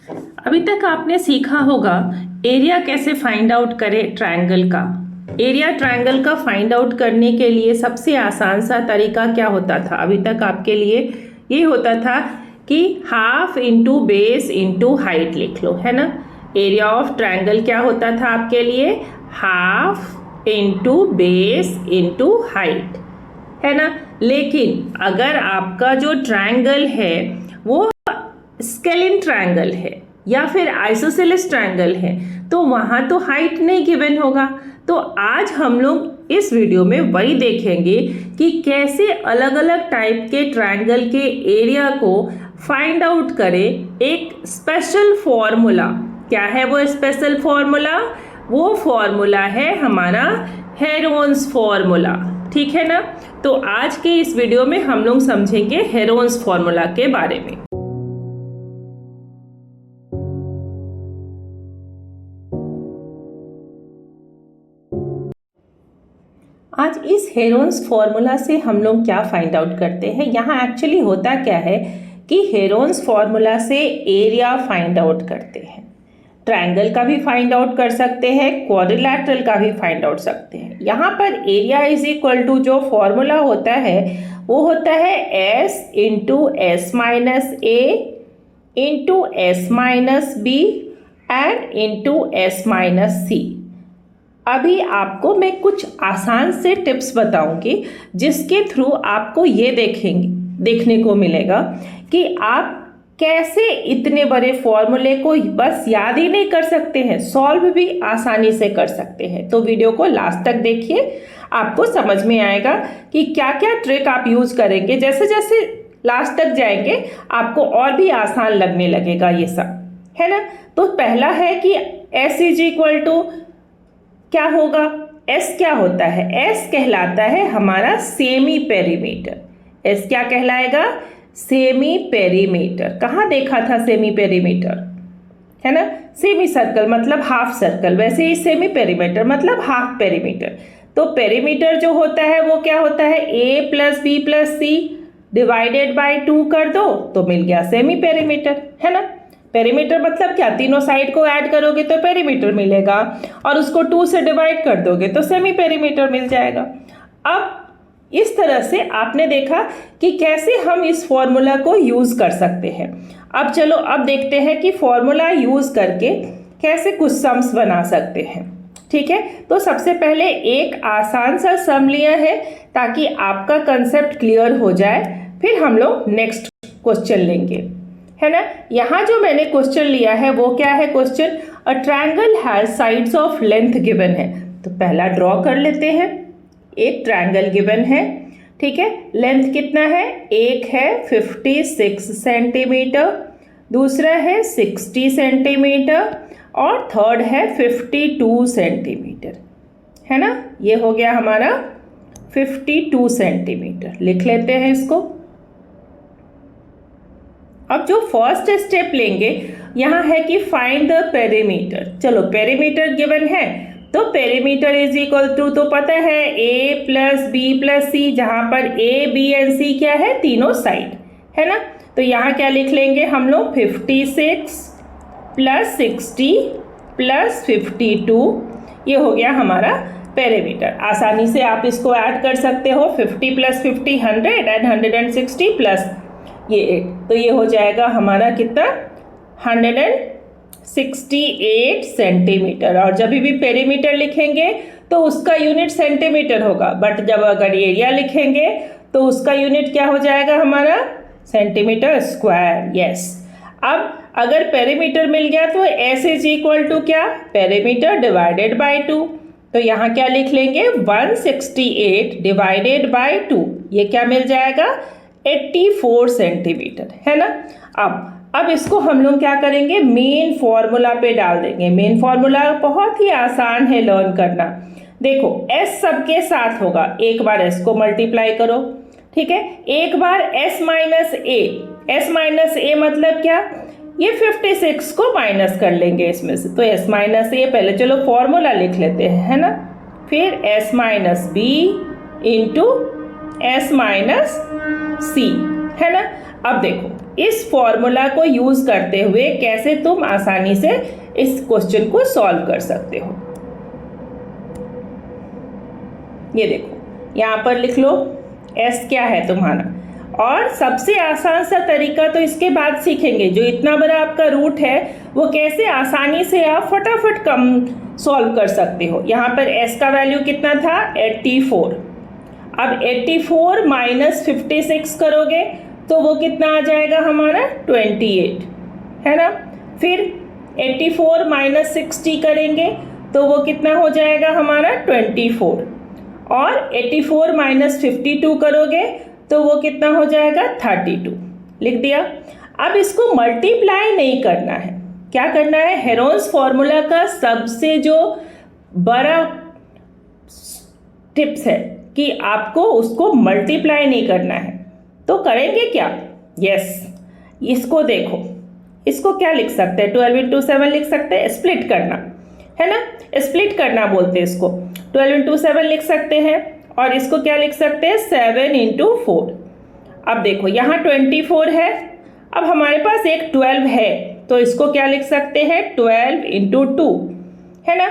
अभी तक आपने सीखा होगा एरिया कैसे फाइंड आउट करें ट्रायंगल का। एरिया ट्रायंगल का फाइंड आउट करने के लिए सबसे आसान सा तरीका क्या होता था? अभी तक आपके लिए ये होता था कि half into base into height लिख लो, है ना। एरिया ऑफ ट्रायंगल क्या होता था आपके लिए? Half into base into height, है ना। लेकिन अगर आपका जो ट्रायंगल है वो स्केलिन ट्रायंगल है या फिर आइसोसेलेस ट्रायंगल है तो वहाँ तो हाइट नहीं गिवन होगा। तो आज हम लोग इस वीडियो में वही देखेंगे कि कैसे अलग अलग टाइप के ट्रायंगल के एरिया को फाइंड आउट करें। एक स्पेशल फॉर्मूला, क्या है वो स्पेशल फॉर्मूला? वो फॉर्मूला है हमारा हेरोन्स फॉर्मूला, ठीक है ना। तो आज के इस वीडियो में हम लोग समझेंगे हेरोन्स फॉर्मूला के बारे में। आज इस हेरोन्स फॉर्मूला से हम लोग क्या फाइंड आउट करते हैं? यहाँ एक्चुअली होता क्या है कि हेरोन्स फॉर्मूला से एरिया फाइंड आउट करते हैं। ट्रायंगल का भी फाइंड आउट कर सकते हैं, क्वाड्रिलैटरल का भी फाइंड आउट सकते हैं। यहाँ पर एरिया इज इक्वल टू जो फॉर्मूला होता है वो होता है S into S minus A into S minus B and into S minus C. अभी आपको मैं कुछ आसान से टिप्स बताऊंगी जिसके थ्रू आपको ये देखने को मिलेगा कि आप कैसे इतने बड़े फॉर्मूले को बस याद ही नहीं कर सकते हैं, सॉल्व भी आसानी से कर सकते हैं। तो वीडियो को लास्ट तक देखिए, आपको समझ में आएगा कि क्या क्या ट्रिक आप यूज करेंगे। जैसे जैसे लास्ट तक जाएंगे आपको और भी आसान लगने लगेगा ये सब, है ना। तो पहला है कि एस इज इक्वल टू क्या होगा? एस क्या होता है? एस कहलाता है हमारा सेमी पेरीमीटर। एस क्या कहलाएगा? Semi perimeter. कहाँ देखा था सेमी पेरीमीटर? है ना, सेमी सर्कल मतलब हाफ सर्कल, वैसे ही सेमी पेरीमीटर मतलब हाफ पेरीमीटर। तो पेरीमीटर जो होता है वो क्या होता है? A plus B plus C divided by 2 कर दो तो मिल गया सेमी पेरीमीटर, है ना। पेरीमीटर मतलब क्या? तीनों साइड को ऐड करोगे तो पेरीमीटर मिलेगा और उसको 2 से डिवाइड कर दोगे तो सेमी पेरीमीटर मिल जाएगा। अब इस तरह से आपने देखा कि कैसे हम इस फॉर्मूला को यूज कर सकते हैं। अब चलो अब देखते हैं कि फॉर्मूला यूज करके कैसे कुछ सम्स बना सकते हैं, ठीक है। तो सबसे पहले एक आसान सा सम लिया है ताकि आपका कंसेप्ट क्लियर हो जाए, फिर हम लोग नेक्स्ट क्वेश्चन लेंगे, है ना। यहाँ जो मैंने क्वेश्चन लिया है वो क्या है question? A triangle has sides of length given है। तो पहला ड्रॉ कर लेते हैं। एक ट्रायंगल गिवन है, ठीक है। लेंथ कितना है? एक है 56 सेंटीमीटर, दूसरा है 60 सेंटीमीटर और थर्ड है 52 सेंटीमीटर, है ना। ये हो गया हमारा 52 सेंटीमीटर। लिख लेते हैं इसको। अब जो फर्स्ट स्टेप लेंगे यहाँ है कि फाइंड द पेरीमीटर। चलो पेरीमीटर गिवन है तो पेरीमीटर इज इक्वल टू, तो पता है ए प्लस बी प्लस सी, जहाँ पर ए बी एंड सी क्या है? तीनों साइड, है ना। तो यहाँ क्या लिख लेंगे हम लोग? 56 प्लस 60 प्लस 52, ये हो गया हमारा पेरीमीटर। आसानी से आप इसको ऐड कर सकते हो। 50 प्लस 50 100 एंड 160 प्लस ये 8, तो ये हो जाएगा हमारा कितना? 168 सेंटीमीटर। और जब भी पेरीमीटर लिखेंगे तो उसका यूनिट सेंटीमीटर होगा, बट जब अगर एरिया लिखेंगे तो उसका यूनिट क्या हो जाएगा हमारा? Centimetre square. यस। अब अगर पेरीमीटर मिल गया तो एस इज इक्वल टू क्या? Perimeter divided by 2। तो यहाँ क्या लिख लेंगे? 168 डिवाइडेड बाय 2, ये क्या मिल जाएगा? 84 सेंटीमीटर, है ना। अब इसको हम लोग क्या करेंगे? मेन फॉर्मूला पे डाल देंगे। मेन फॉर्मूला बहुत ही आसान है लर्न करना। देखो s सबके साथ होगा, एक बार s को मल्टीप्लाई करो, ठीक है। एक बार s माइनस ए, s माइनस ए मतलब क्या? ये 56 को माइनस कर लेंगे इसमें से, तो s माइनस ए। पहले चलो फॉर्मूला लिख लेते हैं, है ना। फिर s minus B into s minus C, है ना। अब देखो इस फॉर्मूला को यूज करते हुए कैसे तुम आसानी से इस क्वेश्चन को सॉल्व कर सकते हो। ये देखो यहाँ पर लिख लो s क्या है तुम्हारा, और सबसे आसान सा तरीका तो इसके बाद सीखेंगे, जो इतना बड़ा आपका रूट है वो कैसे आसानी से आप फटाफट कम सॉल्व कर सकते हो। यहाँ पर s का वैल्यू कितना था 84। अब 84 माइनस 56 करोगे तो वो कितना आ जाएगा हमारा 28, है ना। फिर 84 माइनस 60 करेंगे तो वो कितना हो जाएगा हमारा 24, और 84 माइनस 52 करोगे तो वो कितना हो जाएगा 32। लिख दिया। अब इसको मल्टीप्लाई नहीं करना है, क्या करना है, हेरोन्स फॉर्मूला का सबसे जो बड़ा टिप्स है कि आपको उसको मल्टीप्लाई नहीं करना है। तो करेंगे क्या, इसको देखो, इसको क्या लिख सकते हैं, 12 इंटू 7 लिख सकते हैं, स्प्लिट करना, है ना, स्प्लिट करना बोलते हैं इसको। 12 इंटू 7 लिख सकते हैं, और इसको क्या लिख सकते हैं 7 इंटू 4। अब देखो यहाँ 24 है, अब हमारे पास एक 12 है तो इसको क्या लिख सकते हैं 12 इंटू 2, है ना।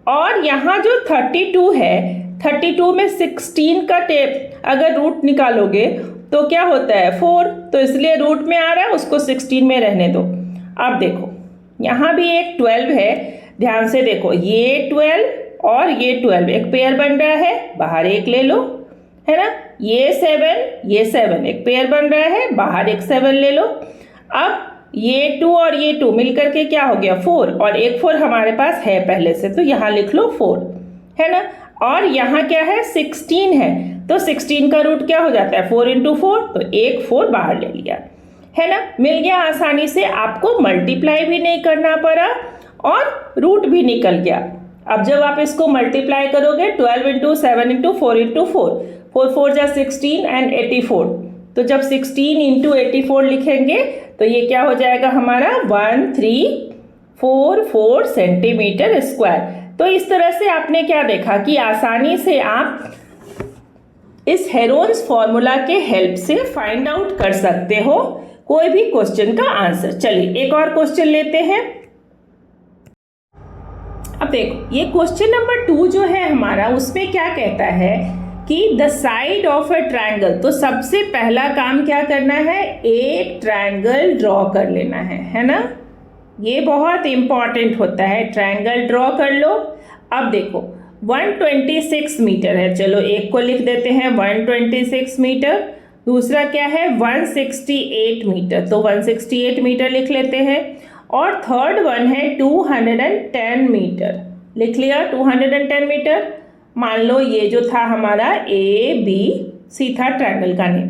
और यहाँ जो 32 है, 32 में 16 का अगर रूट निकालोगे तो क्या होता है 4, तो इसलिए रूट में आ रहा है, उसको 16 में रहने दो। अब देखो यहाँ भी एक 12 है, ध्यान से देखो, ये 12 और ये 12 एक पेयर बन रहा है, बाहर एक ले लो, है ना। ये 7 एक पेयर बन रहा है, बाहर एक 7 ले लो। अब ये 2 और ये 2 मिलकर के क्या हो गया 4, और एक 4 हमारे पास है पहले से, तो यहाँ लिख लो 4, है ना। और यहाँ क्या है 16 है, तो 16 का रूट क्या हो जाता है 4 इंटू 4, तो एक 4 बाहर ले लिया, है ना। मिल गया आसानी से, आपको मल्टीप्लाई भी नहीं करना पड़ा और रूट भी निकल गया। अब जब आप इसको मल्टीप्लाई करोगे 12 इंटू 7 इंटू 4 इंटू 4, 4 4 जा 16 एंड 84, तो जब 16 इंटू 84 लिखेंगे तो ये क्या हो जाएगा हमारा 1344 सेंटीमीटर स्क्वायर। तो इस तरह से आपने क्या देखा कि आसानी से आप इस हेरोन्स फॉर्मूला के हेल्प से फाइंड आउट कर सकते हो कोई भी क्वेश्चन का आंसर। चलिए एक और क्वेश्चन लेते हैं। अब देखो ये क्वेश्चन नंबर 2 जो है हमारा, उसमें क्या कहता है कि the side of a triangle. तो सबसे पहला काम क्या करना है, एक ट्रायंगल ड्रॉ कर लेना है ना। ये बहुत इंपॉर्टेंट होता है, ट्रायंगल ड्रॉ कर लो। अब देखो 126 मीटर है, चलो एक को लिख देते हैं 126 मीटर, दूसरा क्या है 168 मीटर, तो 168 मीटर लिख लेते हैं, और थर्ड वन है 210 मीटर, लिख लिया 210 मीटर। मान लो ये जो था हमारा ABC था ट्रायंगल का नेम,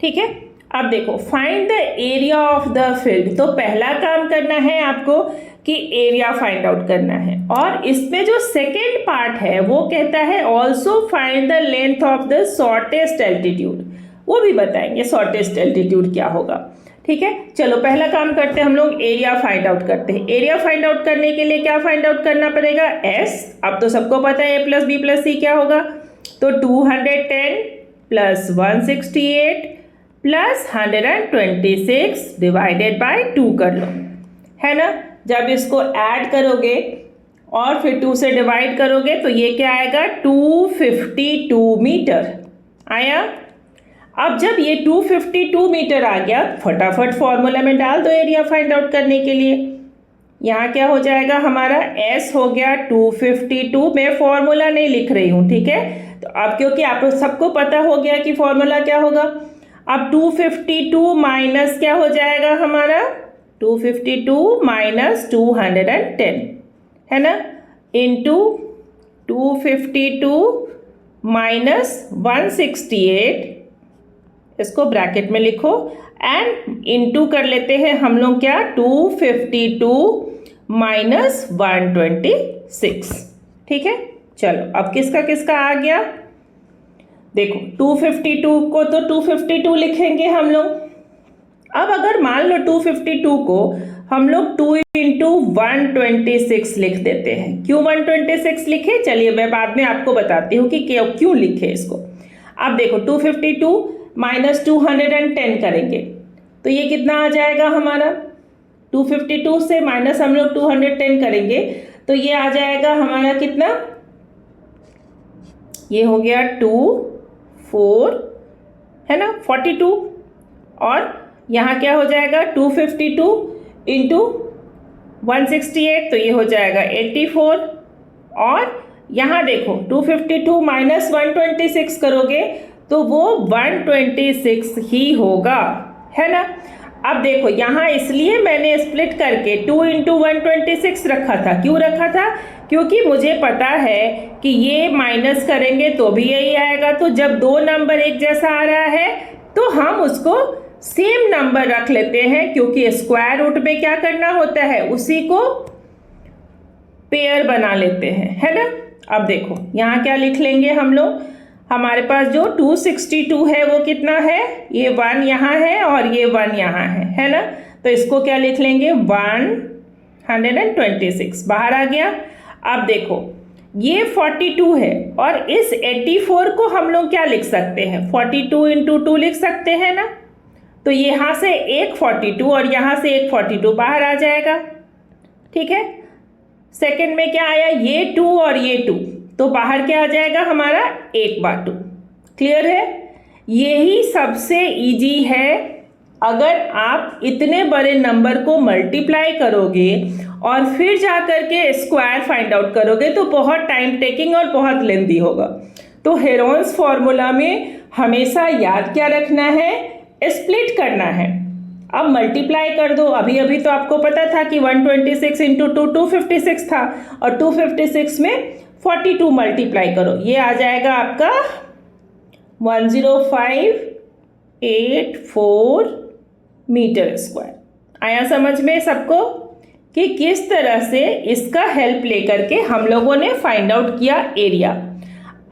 ठीक है। अब देखो find the area of the field. तो पहला काम करना है आपको कि एरिया फाइंड आउट करना है, और इसमें जो सेकेंड पार्ट है वो कहता है also find the length of the shortest altitude, वो भी बताएंगे शॉर्टेस्ट एल्टीट्यूड क्या होगा, ठीक है। चलो पहला काम करते हैं हम लोग, एरिया फाइंड आउट करते हैं। एरिया फाइंड आउट करने के लिए क्या फाइंड आउट करना पड़ेगा S। अब तो सबको पता है A plus B plus C क्या होगा, तो 210 प्लस 168 प्लस 126 डिवाइडेड बाय 2 कर लो, है ना। जब इसको ऐड करोगे और फिर 2 से डिवाइड करोगे तो ये क्या आएगा 252 मीटर आया। अब जब ये 252 मीटर आ गया, फटाफट फॉर्मूला में डाल दो एरिया फाइंड आउट करने के लिए। यहाँ क्या हो जाएगा हमारा S हो गया 252, मैं फॉर्मूला नहीं लिख रही हूँ, ठीक है। तो अब क्योंकि आप सबको पता हो गया कि फॉर्मूला क्या होगा, अब 252 माइनस क्या हो जाएगा हमारा 252 माइनस 210, है ना, इंटू 252 माइनस 168, इसको ब्रैकेट में लिखो, एंड इंटू कर लेते हैं हम लोग क्या 252 माइनस 126, ठीक है। चलो अब किसका किसका आ गया, देखो 252 को तो 252 लिखेंगे हम लोग। अब अगर मान लो 252 को हम लोग 2 इंटू 126 लिख देते हैं, क्यों 126 लिखे, चलिए मैं बाद में आपको बताती हूँ कि क्यों लिखे इसको। अब देखो 252 माइनस 210 करेंगे तो ये कितना आ जाएगा हमारा, 252 से माइनस हम लोग 210 करेंगे तो ये आ जाएगा हमारा कितना, ये हो गया 2 4 है ना 42, और यहाँ क्या हो जाएगा 252 इंटू 168 तो ये हो जाएगा 84, और यहाँ देखो 252 माइनस 126 करोगे तो वो 126 ही होगा, है ना। अब देखो यहाँ इसलिए मैंने स्प्लिट करके 2 इंटू 126 रखा था, क्यों रखा था, क्योंकि मुझे पता है कि ये माइनस करेंगे तो भी यही आएगा, तो जब दो नंबर एक जैसा आ रहा है तो हम उसको सेम नंबर रख लेते हैं, क्योंकि स्क्वायर रूट में क्या करना होता है, उसी को पेयर बना लेते हैं, है ना। अब देखो यहाँ क्या लिख लेंगे हम लोग, हमारे पास जो 262 है वो कितना है, ये 1 यहाँ है और ये 1 यहाँ है ना, तो इसको क्या लिख लेंगे 126 बाहर आ गया। अब देखो ये 42 है और इस 84 को हम लोग क्या लिख सकते हैं, 42 इंटू 2 लिख सकते हैं ना, तो यहाँ से एक 42 और यहाँ से एक 42 बाहर आ जाएगा, ठीक है। सेकंड में क्या आया, ये 2 और ये 2, तो बाहर क्या आ जाएगा हमारा 1/2, क्लियर है। यही सबसे इजी है, अगर आप इतने बड़े नंबर को मल्टीप्लाई करोगे और फिर जा कर के स्क्वायर फाइंड आउट करोगे तो बहुत टाइम टेकिंग और बहुत लेंदी होगा। तो हेरोन्स फॉर्मूला में हमेशा याद क्या रखना है, स्प्लिट करना है। अब मल्टीप्लाई कर दो, अभी अभी तो आपको पता था कि 126 इंटू 2 256 था, और 256 में 42 मल्टीप्लाई करो, ये आ जाएगा आपका 10584 मीटर स्क्वायर। आया समझ में सबको कि किस तरह से इसका हेल्प लेकर के हम लोगों ने फाइंड आउट किया एरिया।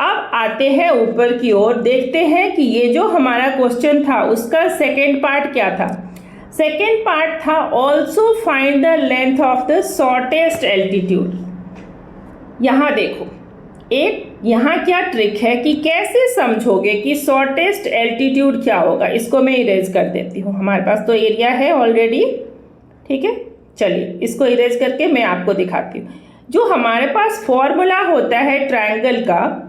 अब आते हैं ऊपर की ओर, देखते हैं कि ये जो हमारा क्वेश्चन था उसका सेकेंड पार्ट क्या था। सेकेंड पार्ट था also find the length of the shortest altitude. यहाँ देखो एक यहाँ क्या ट्रिक है कि कैसे समझोगे कि शॉर्टेस्ट एल्टीट्यूड क्या होगा। इसको मैं इरेज कर देती हूँ, हमारे पास तो एरिया है ऑलरेडी, ठीक है। चलिए इसको इरेज करके मैं आपको दिखाती हूँ। जो हमारे पास फॉर्मूला होता है ट्रायंगल का,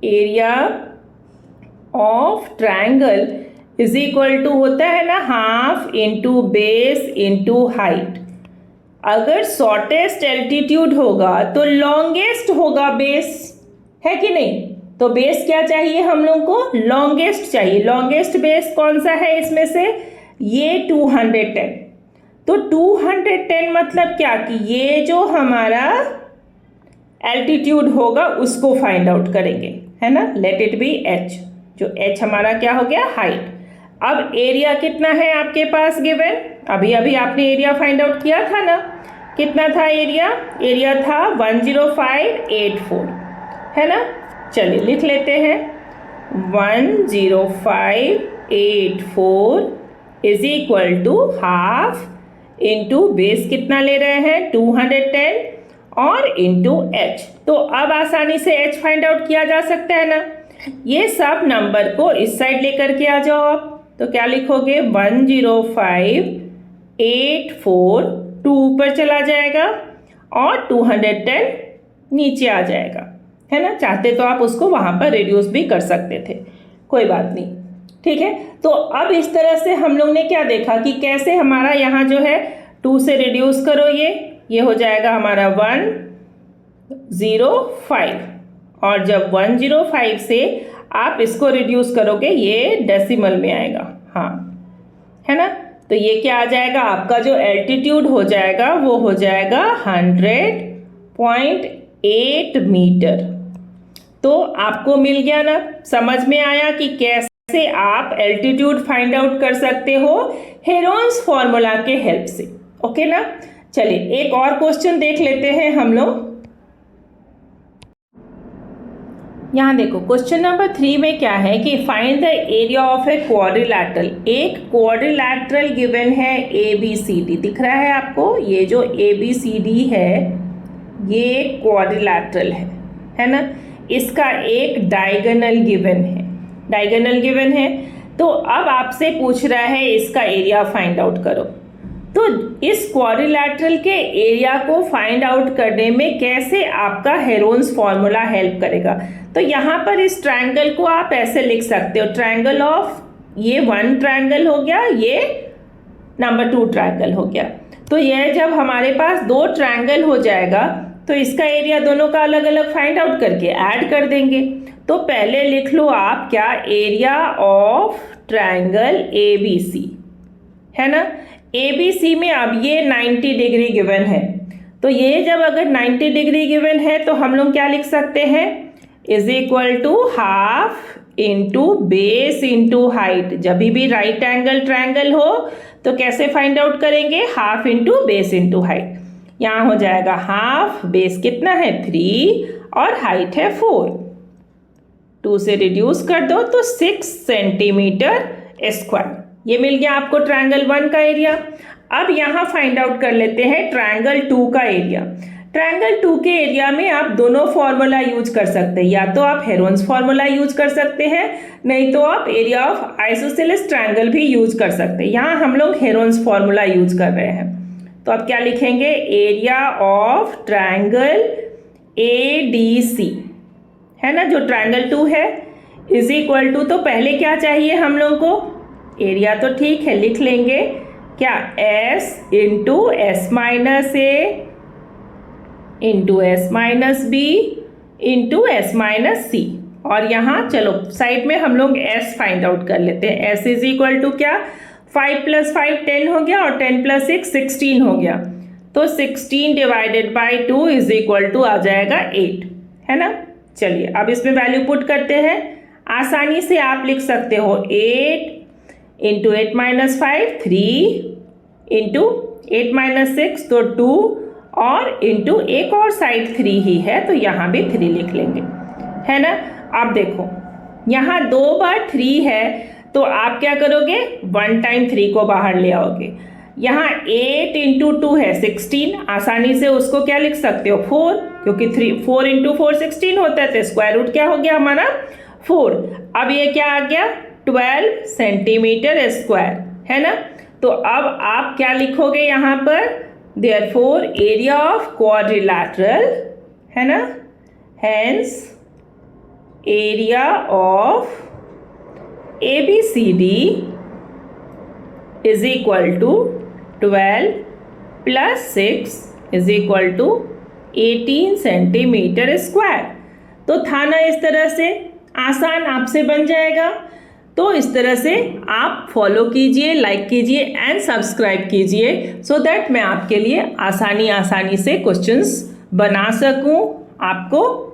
area of triangle is equal to होता है ना half into base into height. अगर शॉर्टेस्ट एल्टीट्यूड होगा तो लॉन्गेस्ट होगा बेस, है कि नहीं। तो बेस क्या चाहिए हम लोग को, लॉन्गेस्ट चाहिए। लॉन्गेस्ट बेस कौन सा है इसमें से, ये 210। तो 210 मतलब क्या कि ये जो हमारा एल्टीट्यूड होगा उसको फाइंड आउट करेंगे, है ना। लेट इट बी h, जो h हमारा क्या हो गया, हाइट। अब एरिया कितना है आपके पास गिवन, अभी अभी आपने एरिया फाइंड आउट किया था ना, कितना था एरिया, एरिया था 10584, है ना। चलिए लिख लेते हैं 10584 is equal to half into base कितना ले रहे हैं 210 और इंटू h। तो अब आसानी से h फाइंड आउट किया जा सकता है ना। ये सब नंबर को इस साइड लेकर के आ जाओ आप, तो क्या लिखोगे 10584, 2 ऊपर चला जाएगा और 210 नीचे आ जाएगा, है ना। चाहते तो आप उसको वहाँ पर रिड्यूस भी कर सकते थे, कोई बात नहीं, ठीक है। तो अब इस तरह से हम लोग ने क्या देखा कि कैसे हमारा यहाँ जो है 2 से रिड्यूस करो, ये हो जाएगा हमारा 105, और जब 105 से आप इसको रिड्यूस करोगे ये डेसिमल में आएगा, हाँ, है ना। तो ये क्या आ जाएगा, आपका जो एल्टीट्यूड हो जाएगा वो हो जाएगा 100.8 मीटर। तो आपको मिल गया ना, समझ में आया कि कैसे आप एल्टीट्यूड फाइंड आउट कर सकते हो हेरोन्स फॉर्मूला के हेल्प से, ओके ना। चलिए एक और क्वेश्चन देख लेते हैं हम लोग। यहाँ देखो क्वेश्चन नंबर 3 में क्या है कि find the area of A quadrilateral. एक क्वाड्रिलैटरल गिवन है ABCD, दिख रहा है आपको, ये जो ABCD है ये क्वाड्रिलैटरल है ना। इसका एक डायगोनल गिवन है, डायगोनल गिवन है। तो अब आपसे पूछ रहा है इसका एरिया फाइंड आउट करो। तो इस क्वाड्रिलैटरल के एरिया को फाइंड आउट करने में कैसे आपका हेरोन्स फॉर्मूला हेल्प करेगा? तो यहाँ पर इस ट्रायंगल को आप ऐसे लिख सकते हो, ट्रायंगल ऑफ, ये 1 ट्रायंगल हो गया, ये नंबर 2 ट्रायंगल हो गया। तो यह जब हमारे पास 2 ट्रायंगल हो जाएगा तो इसका एरिया दोनों का अलग अलग फाइंड आउट करके ऐड कर देंगे। तो पहले लिख लो आप क्या, एरिया ऑफ ट्रायंगल ABC, है ना। ABC में अब ये 90 डिग्री गिवन है, तो ये जब अगर 90 डिग्री गिवन है तो हम लोग क्या लिख सकते हैं, is equal to half into base into height. जब भी राइट एंगल ट्रायंगल हो तो कैसे फाइंड आउट करेंगे, half into base into height. यहाँ हो जाएगा हाफ, बेस कितना है 3 और हाइट है 4, 2 से रिड्यूस कर दो तो 6 सेंटीमीटर स्क्वायर। ये मिल गया आपको ट्रायंगल 1 का एरिया। अब यहाँ फाइंड आउट कर लेते हैं ट्रायंगल 2 का एरिया। ट्रायंगल 2 के एरिया में आप दोनों फॉर्मूला यूज कर सकते हैं, या तो आप हेरोन्स फॉर्मूला यूज कर सकते हैं, नहीं तो आप एरिया ऑफ आइसोसेलेस ट्रायंगल भी यूज कर सकते हैं। यहाँ हम लोग हेरोन्स फॉर्मूला यूज कर रहे हैं, तो अब क्या लिखेंगे, एरिया ऑफ ट्रायंगल ADC, है ना, जो ट्रायंगल 2 है, इज इक्वल टू, तो पहले क्या चाहिए हम लोग को, एरिया तो ठीक है लिख लेंगे, क्या, S into S minus A into S minus B into S minus C। और यहाँ चलो साइड में हम लोग S फाइंड आउट कर लेते हैं। S इज इक्वल टू क्या, 5 + 5 10 हो गया और 10 + 6 16 हो गया, तो 16 divided by 2 is equal to आ जाएगा 8, है ना। चलिए अब इसमें वैल्यू पुट करते हैं। आसानी से आप लिख सकते हो 8 इंटू 8 माइनस 5 3 इंटू 8 माइनस 6 तो 2 और इंटू एक और साइड 3 ही है तो यहाँ भी 3 लिख लेंगे, है ना। अब देखो यहाँ 2 बार 3 है तो आप क्या करोगे, 1 टाइम 3 को बाहर ले आओगे। यहाँ 8 इंटू 2 है 16, आसानी से उसको क्या लिख सकते हो 4, क्योंकि 4 इंटू 4 16 होता है, तो स्क्वायर रूट क्या हो गया हमारा 4। अब ये क्या आ गया 12 सेंटीमीटर स्क्वायर, है ना। तो अब आप क्या लिखोगे यहाँ पर, देयरफॉर एरिया ऑफ क्वाड्रिलैटरल, है ना, hence area of ABCD is equal to 12 + 6 is equal to 18 centimetre square. तो था ना इस तरह से आसान आपसे बन जाएगा। तो इस तरह से आप फॉलो कीजिए, लाइक कीजिए एंड सब्सक्राइब कीजिए, सो दैट मैं आपके लिए आसानी से क्वेश्चंस बना सकूं आपको।